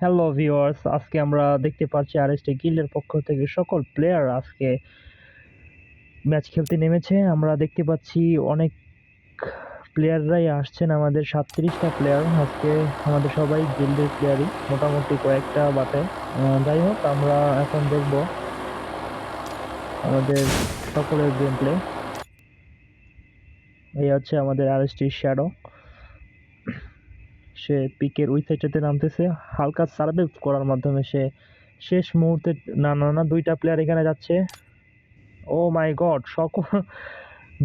Hello viewers, আজকে আমরা দেখতে পাচ্ছি আরএসটি গিল্ডের পক্ষ থেকে সকল প্লেয়ার আজকে ম্যাচ খেলতে নেমেছে। আমরা দেখতে পাচ্ছি অনেক প্লেয়াররাই আসছেন, আমাদের 37টা প্লেয়ার আজকে। আমাদের সবাই গিল্ডের প্লেয়ারই, মোটামুটি কয়েকটা বাটে। যাই হোক, আমরা এখন দেখব আমাদের সকলের গেম প্লে। এই হচ্ছে আমাদের আরএসটি শ্যাডো। সে পিকের ওই সাইডটাতে নামতেছে হালকা সার্ভে করার মাধ্যমে। সে শেষ মুহূর্তে না না না দুইটা প্লেয়ার এখানে যাচ্ছে। ও মাই গড,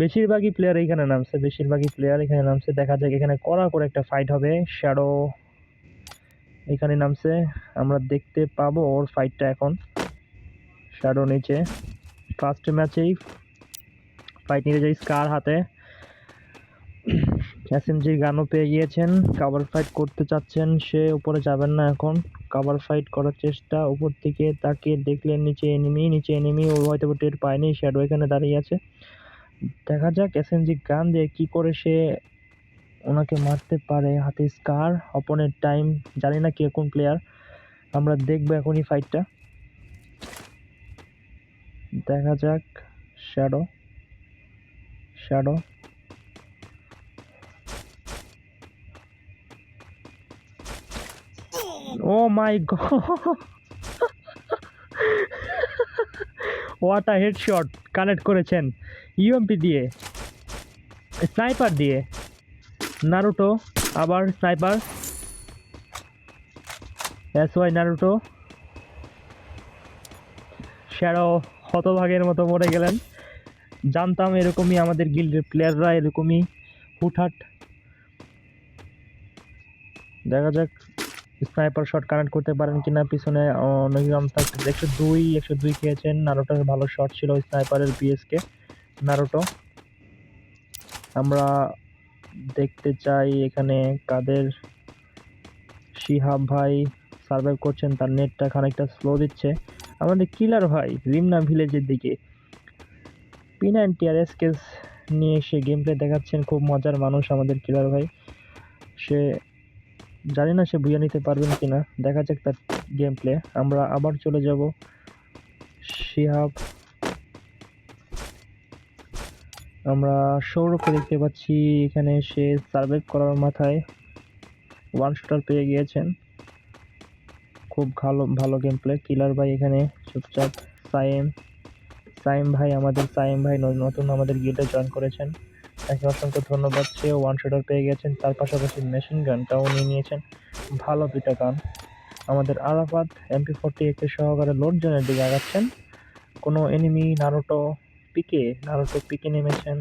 বেশিরভাগই প্লেয়ার এখানে নামছে। দেখা যাক, এখানে কড়া করে একটা ফাইট হবে। শ্যাডো এখানে নামছে, আমরা দেখতে পাবো ওর ফাইটটা এখন। শ্যাডো নিচে ফার্স্ট ম্যাচেই ফাইট নিতে যায় স্কার হাতে। এসএমজির গানও পেয়ে গিয়েছেন, কাভার ফাইট করতে চাচ্ছেন। সে উপরে যাবেন না এখন, কাভার ফাইট করার চেষ্টা। উপর থেকে তাকে দেখলেন নিচে এনিমি, ও হয়তো টের পায়নি। শ্যাডো এখানে দাঁড়িয়ে আছে, দেখা যাক এসএমজি গান দিয়ে কি করে সে ওনাকে মারতে পারে। হাতে স্কার, অপোনেন্ট টাইম, জানি না কে কোন প্লেয়ার, আমরা দেখবো এখনই ফাইটটা। দেখা যাক। Shadow Shadow oh my god, what a headshot connect করেছেন ইউএমপি দিয়ে, স্নাইপার দিয়ে। নারুটো আবার স্নাইপার, ওয়াই নারুটো। শ্যাডো হতভাগের মতো মরে গেলেন। জানতাম এরকমই আমাদের গিল্ডের প্লেয়াররা এরকমই হুটহাট। দেখা যাক স্নাইপার শট কানেক্ট করতে পারেন কিনা। পিছনে অনেক রান থাকতে 102 খেয়েছেন। নারুটোর ভালো শট ছিল স্নাইপারের বিএসকে নারুটো। আমরা দেখতে চাই এখানে কাদের। শিহাব ভাই সার্ভাইভ করছেন, তার নেটটা খানিকটা স্লো দিচ্ছে। আমাদের কিলার ভাই রিমনা ভিলেজের দিকে P90 আর এসকেস নিয়ে এসে গেম প্লে দেখাচ্ছেন। খুব মজার মানুষ আমাদের কিলার ভাই। সে জানি না সে বুঝে নিতে পারবেন কিনা, দেখা যাক তার গেম প্লে। আমরা আবার চলে যাব শিহাব। আমরা সৌরভকে দেখতে পাচ্ছি এখানে, সে সার্ভাইভ করার মাথায় ওয়ান শুটার পেয়ে গিয়েছেন। খুব ভালো ভালো গেম প্লে। কিলার ভাই এখানে চুপচাপ। সাইম ভাই, আমাদের সাইম ভাই নতুন আমাদের গিল্ডে জয়েন করেছেন, তাকে অসংখ্য ধন্যবাদ। সেও ওয়ান শুটার পেয়ে গেছেন, তার পাশাপাশি মেশিন গানটাও নিয়ে নিয়েছেন। ভালো দুইটা গান। আমাদের আরাফাত MP40 একে সহকারে লোড জোনের দিকে আগাচ্ছেন। কোনো এনিমি নারুটো পিকে নেমেছেন।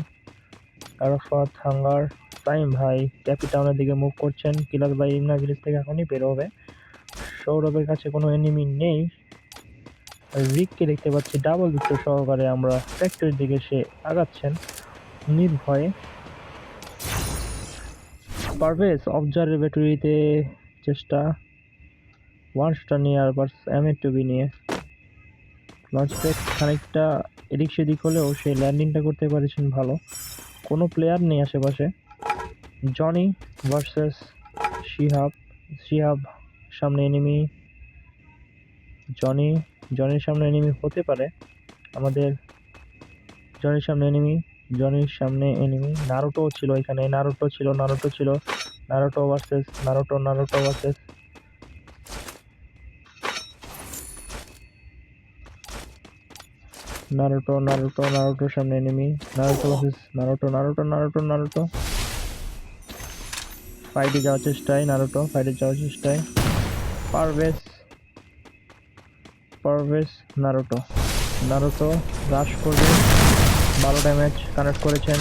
আরাফাত, হাঙ্গার, সাইম ভাই ক্যাপিটাউনের দিকে মুভ করছেন। কিলার ভাই ইমনা ভিলেজ থেকে এখনই বের হবে। সৌরভের কাছে কোনো এনিমি নেই। রিককে দেখতে পাচ্ছি ডাবল ভিক্টর সহকারে, আমরা ফ্যাক্টরির দিকে সে আগাচ্ছেন নির্ভয়ে। পারভেজ অবজারভেটরিতে চেষ্টা, ওয়ান শুটার নিয়ে আর M8 নিয়ে। লঞ্চ প্যাড খানিকটা এদিক সেদিক হলেও সে ল্যান্ডিংটা করতে পারেছেন ভালো। কোনো প্লেয়ার নেই আশেপাশে। জনি ভার্সেস শিহাব সামনে এনিমি। জনির সামনে এনিমি হতে পারে আমাদের। জনির সামনে এনিমি। নারুটো ছিল এখানে, নারুটো ছিল। নারুটো ভার্সেস নারুটো ভার্সেস নারুটোর সামনে এনিমি। Naruto versus Naruto. ফাইটে যাওয়ার চেষ্টায় পারভেজ নারুটো রাশ করবে। 12 ড্যামেজ কানেক্ট করেছেন।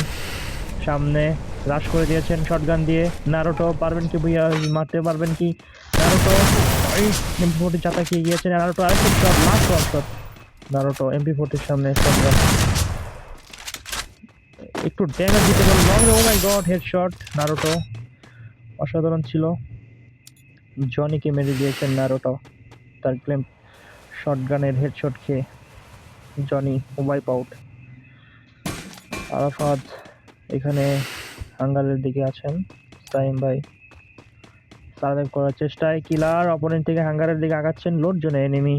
সামনে রাশ করে দিয়েছেন শটগান দিয়ে। নারুটো পারবেন কি ভুইয়া, মারতে পারবেন কি নারুটো? এই MP40 চাতাকিয়ে গিয়েছেন নারুটো। আরেকটা shot, last one shot. Naruto MP40 সামনে শটগান একটু ড্যামেজ দিতে পারল। Oh my god, headshot. Naruto অসাধারণ ছিল। জনিকে মেরে দিয়েছেন নারুটো, তার ক্লেম শটগানের হেডশট খেয়ে। Johnny wipe out. আরাফাত এখানে হাঙ্গারের দিকে আছেন। সার্ভাইভ করার চেষ্টায় কিলার অপোনেন্ট থেকে হাঙ্গারের দিকে আগাচ্ছেন। লোড জোনে এনিমি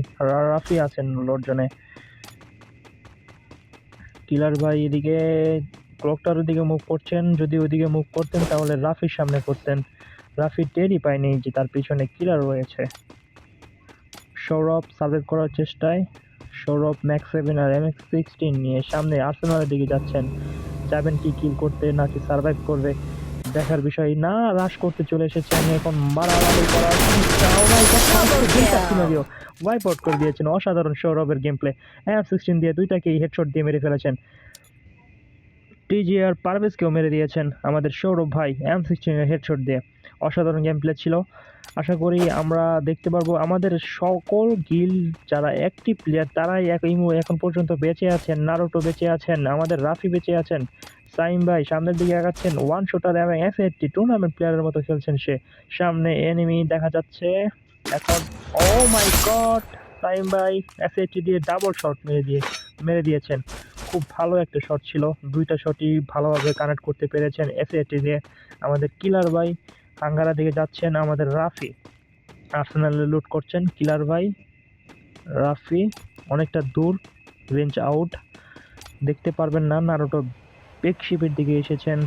রাফি আছেন লোড জোনে। কিলার ভাই এদিকে ক্লকটার দিকে মুভ করছেন, যদি ওইদিকে মুভ করতেন তাহলে রাফির সামনে করতেন। রাফি টেরই পায়নি যে তার পিছনে কিলার রয়েছে। সৌরভ সার্ভাইভ করার চেষ্টায়, সৌরভ ম্যাক্স 7 আর MX-16 নিয়ে সামনে আর্সেনালের দিকে যাচ্ছেন। যাবেন কি কিল করতে নাকি সার্ভাইভ করবে দেখার বিষয় না। রাশ করতে চলে এসেছেন, এখন মারামারি করার ওয়াইপ আউট করে দিয়েছেন। অসাধারণ সৌরভের গেম প্লে। MX-16 দিয়ে দুইটাকেই হেডশট দিয়ে মেরে ফেলেছেন। টিজিআর পারভেজকেও মেরে দিয়েছেন আমাদের সৌরভ ভাই M16 এর হেডশট দিয়ে। অসাধারণ গেম প্লে ছিল। আশা করি আমরা দেখতে পারবো আমাদের সকল গিল যারা অ্যাক্টিভ প্লেয়ার তারাই এখন পর্যন্ত বেঁচে আছেন। নারুটো বেঁচে আছেন, আমাদের রাফি বেঁচে আছেন, সাইম ভাই সামনের দিকে আগাচ্ছেন। ওয়ান শুটার এবং F80 টুর্নামেন্ট প্লেয়ারের মতো খেলছেন সে। সামনে এনিমি দেখা যাচ্ছে এখন। ও মাই গড, সাইম ভাই F80 দিয়ে ডাবল শট মেরে দিয়েছেন। খুব ভালো একটা শট ছিল, দুইটা শটই ভালোভাবে কানেক্ট করতে পেরেছেন F80 দিয়ে। আমাদের কিলার ভাই হাঙ্গারা দিকে যাচ্ছেন, আমাদের রাফি আর্সেনালে লুট করছেন। কিলার ভাই রাফি অনেকটা দূর, রেঞ্জ আউট, দেখতে পারবেন না। নারুটো বেকশিপের দিকে এসেছেন।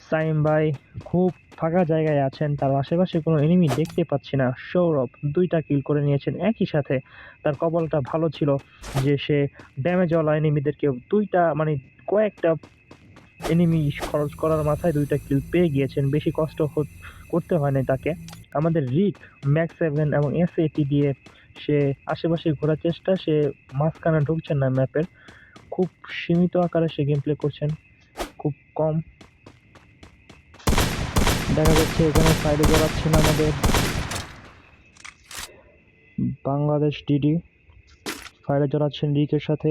সাইম ভাই খুব ফাঁকা জায়গায় আছেন, তার আশেপাশে কোনো এনিমি দেখতে পাচ্ছি না। সৌরভ দুইটা কিল করে নিয়েছেন একই সাথে। তার কপালটা ভালো ছিল যে সে ড্যামেজওয়ালা এনিমিদেরকে কয়েকটা এনিমি খরচ করার মাথায় দুইটা কিল পেয়ে গিয়েছেন। বেশি কষ্ট করতে হয়নি তাকে। আমাদের রিক ম্যাক্স 7 এবং S80 দিয়ে সে আশেপাশে ঘোরার চেষ্টা, সে মাঝখানে ঢুকছেন না ম্যাপের। খুব সীমিত আকারে সে গেম প্লে করছেন, খুব কম দেখা যাচ্ছে। এখানে সাইডে জড়াচ্ছেন আমাদের বাংলাদেশ ডিডি, ফায়ারে জড়াচ্ছেন রিকের সাথে।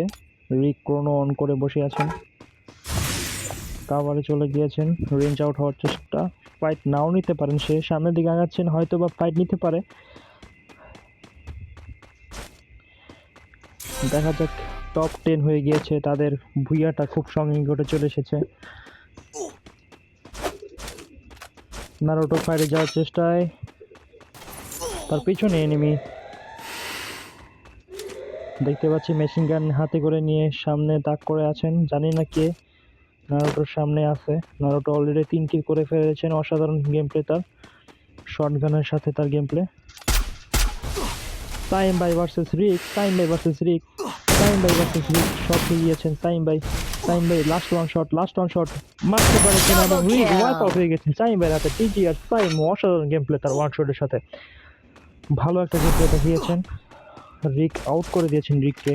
রিক ক্রোনো অন করে বসে আছেন, কাভারে চলে গিয়েছেন, রেঞ্জ আউট হওয়ার চেষ্টা। ফাইট নাও নিতে পারেন, সে সামনের দিকে আগাচ্ছেন, হয়তো বা ফাইট নিতে পারে। দেখা যাক, টপ 10 হয়ে গিয়েছে তাদের। ভুইয়াটা খুব সংগীঘটে চলে এসেছে। নারুটো ফায়ারে যাওয়ার চেষ্টায়, তার পিছনে এনিমি দেখতে পাচ্ছি মেশিন গান হাতে করে নিয়ে সামনে তাক করে আছেন, জানি না কে। নারুটোর সামনে আছে, নারুটো অলরেডি 3 কিল করে ফেলেছেন। অসাধারণ গেম প্লে তার, শটগানের সাথে তার গেম প্লে। সাইম ভাই ভার্সেস রিক, সাইম ভাই ভার্সেস রিক, সাইম ভাই ভার্সেস রিক। শট গিয়েছেন সাইম ভাই লাস্ট ওয়ান শট মারতে পারেছেন এবং রিক ওয়াইপ আউট হয়ে গেছেন। সাইম ভাই হাতে টিজি আর সাইম, অসাধারণ গেম প্লে তার ওয়ান শটের সাথে। ভালো একটা গেম প্লে দেখিয়েছেন। রিক আউট করে দিয়েছেন রিককে।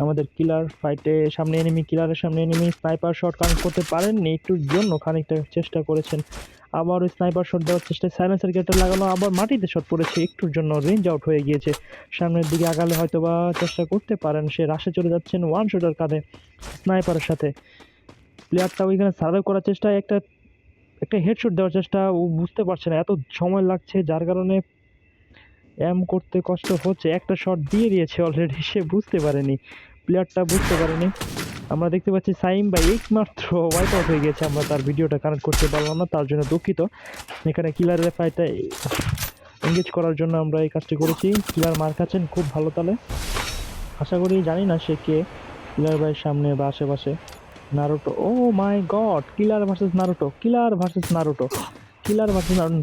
আমাদের কিলার ফাইটে সামনে এনিমি, কিলারের সামনে এনিমি। স্নাইপার শট কানেক্ট করতে পারেননি, একটুর জন্য খানিকটা চেষ্টা করেছেন। আবার ওই স্নাইপার শট দেওয়ার চেষ্টায় সাইলেন্সার গেটে লাগানো, আবার মাটিতে শট পড়েছে, একটুর জন্য রেঞ্জ আউট হয়ে গিয়েছে। সামনের দিকে আগালে হয়তো বা চেষ্টা করতে পারেন। সে রাশে চলে যাচ্ছেন ওয়ান শটার কাঁধে স্নাইপারের সাথে। প্লেয়ারটা ওইখানে সার্ভাইভ করার চেষ্টায় একটা হেডশট দেওয়ার চেষ্টা, ও বুঝতে পারছে না, এত সময় লাগছে যার কারণে এম করতে কষ্ট হচ্ছে। একটা শট দিয়ে দিয়েছে অলরেডি, সে বুঝতে পারেনি, প্লেয়ারটা বুঝতে পারেনি। আমরা দেখতে পাচ্ছি সাইম ভাই একমাত্র ওয়াইপ আউট হয়ে গেছে। আমরা তার ভিডিওটা কানেক্ট করতে পারলাম না, তার জন্য দুঃখিত। এখানে কিলারের ফাইটটা এঙ্গেজ করার জন্য আমরা এই কাজটি করেছি। কিলার মার খাচ্ছেন খুব ভালো তালে, আশা করি। জানি না সে কে, কিলার ভাইয়ের সামনে বা আশেপাশে। Naruto, O my god, killer versus Naruto,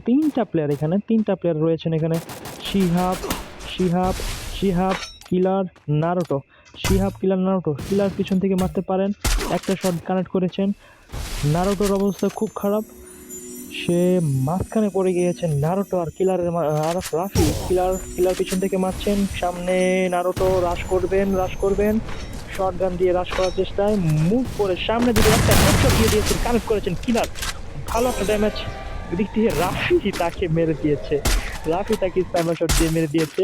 তিনটা প্লেয়ার এখানে, তিনটা প্লেয়ার রয়েছেন এখানে। শিহাব কিলার নারুটো, কিলার পিছন থেকে মারতে পারেন। একটা শট কানেক্ট করেছেন। নারুটোর অবস্থা খুব খারাপ, সে মাঝখানে পড়ে গিয়েছেন। নারুটো আর কিলারের আর রাফি, কিলার পিছন থেকে মারছেন। সামনে নারুটো রাশ করবেন, শটগান দিয়ে রাশ করার চেষ্টায় মুভ করে সামনে দিকে একটা হেডশট দিয়ে দিয়েছেন, কানেক্ট করেছেন কিলার। ভালো একটা ড্যামেজ দিক দিয়ে রাফি তাকে মেরে দিয়েছে, স্নাইপার শট দিয়ে মেরে দিয়েছে।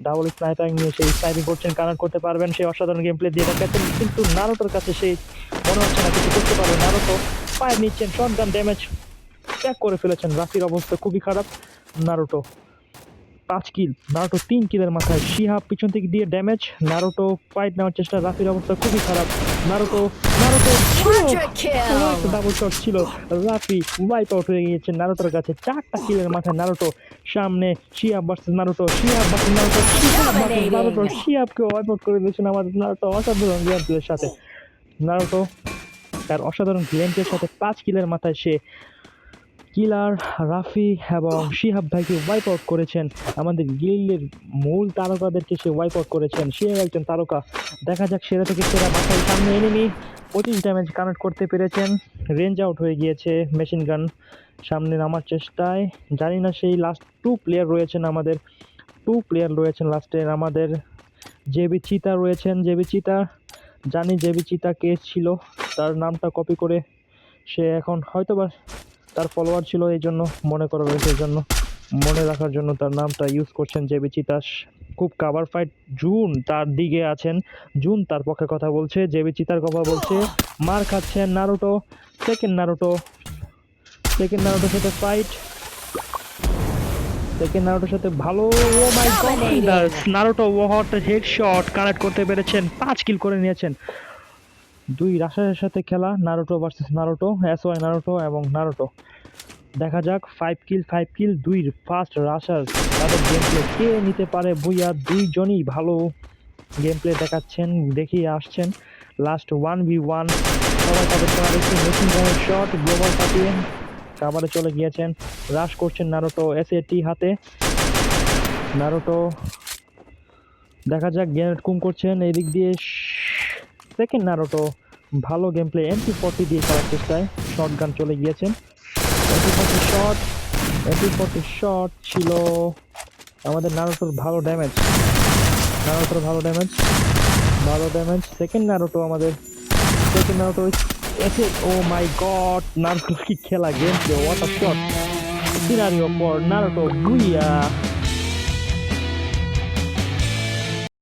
ডাবল স্নাইপার নিয়ে সেই স্নাইপিং করছেন, কানেক্ট করতে পারবেন। সেই অসাধারণ গেম প্লে দিয়ে দেখাচ্ছেন, কিন্তু নারুটোর কাছে সেই মনে হচ্ছে না কিছু করতে পারবে। নারুটো ফায়ার নিচ্ছেন, শটগান ড্যামেজ ত্যাগ করে ফেলেছেন। রাফির অবস্থা খুবই খারাপ। নারুটো 5 কিল, নারুটো 3 কিলের মাথায়। শিহাব পিছন থেকে দিয়ে ড্যামেজ, নারুটো ফাইট নেওয়ার চেষ্টা। রাফির অবস্থা খুবই খারাপ। Naruto Naruto Quadra kill! Double shot ছিল। রাফি ওয়াইপ আউট হয়ে গিয়েছে নারুটোর কাছে, 4টা কিলের মাথায় নারুটো। সামনে Shiyab versus Naruto, Shiyab versus Naruto, Shiyab versus Naruto, শিয়াবকে ওয়াইপ আউট করে দিয়েছেন আমাদের নারুটো অসাধারণ গেম প্লের সাথে। নারুটো তার অসাধারণ গেম প্লের সাথে 5 কিলের মাথায় সে কিলার, রাফি এবং শিহাব ভাইকে ওয়াইপ আউট করেছেন। আমাদের গিল্ডের মূল তারকাদেরকে সে ওয়াইপ আউট করেছেন। সে একজন তারকা। দেখা যাক সেরা থেকে সেরা বাছাই। সামনে এনিমি 25 ড্যামেজ কানেক্ট করতে পেরেছেন। রেঞ্জ আউট হয়ে গিয়েছে মেশিন গান। সামনে নামার চেষ্টায়, জানি না সেই লাস্ট 2 প্লেয়ার রয়েছেন আমাদের, 2 প্লেয়ার রয়েছেন লাস্টের আমাদের। জেবি চিতা রয়েছেন, জেবি চিতা, জানি জেবি চিতা কে ছিল, তার নামটা কপি করে সে এখন হয়তোবা তার ফলোয়ার ছিল, এই জন্য মনে করা রয়েছে, এই জন্য মনে রাখার জন্য তার নামটা ইউজ করছেন জেবি চিতাস। খুব কাভার ফাইট, জুন তার দিকে আছেন, জুন তার পক্ষে কথা বলছে, জেবি চিতার কথা বলছে। মার খাচ্ছেন নারুটো, সেকেন্ড নারুটোর সাথে ফাইট, সেকেন্ড নারুটোর সাথে ভালো। ও my god, Naruto ওয়াহট headshot connect করতে পেরেছেন, 5 কিল করে নিয়েছেন। 2 রাশারের সাথে খেলা, Naruto versus Naruto, SY Naruto এবং নারুটো। দেখা যাক 5 কিল 2 ফার্স্ট রাশার, তাদের গেম প্লে কে নিতে পারে ভুইয়া। দুইজনই ভালো গেম প্লে দেখাচ্ছেন, দেখিয়ে আসছেন। লাস্ট 1v1 সবাই তাদের করা দেখছে। মেশিন গানের শট গ্লোবাল কাটিয়ে কাভারে চলে গিয়েছেন। রাশ করছেন নারুটো এসএটি হাতে। নারুটো দেখা যাক গ্রেনেড কুম করছেন এই দিক দিয়ে। সেকেন্ড নারুটো ভালো গেম প্লে, MP40 দিয়ে করার চেষ্টায় শটগান চলে গিয়েছেন। MP40 শট ছিল আমাদের নারুটোর ভালো ড্যামেজ, ভালো ড্যামেজ। সেকেন্ড নারুটো এসে, ও মাই গড, নারুটো কি খেলা, gameplay, what a shot, scenario for Naruto Bhuiyan.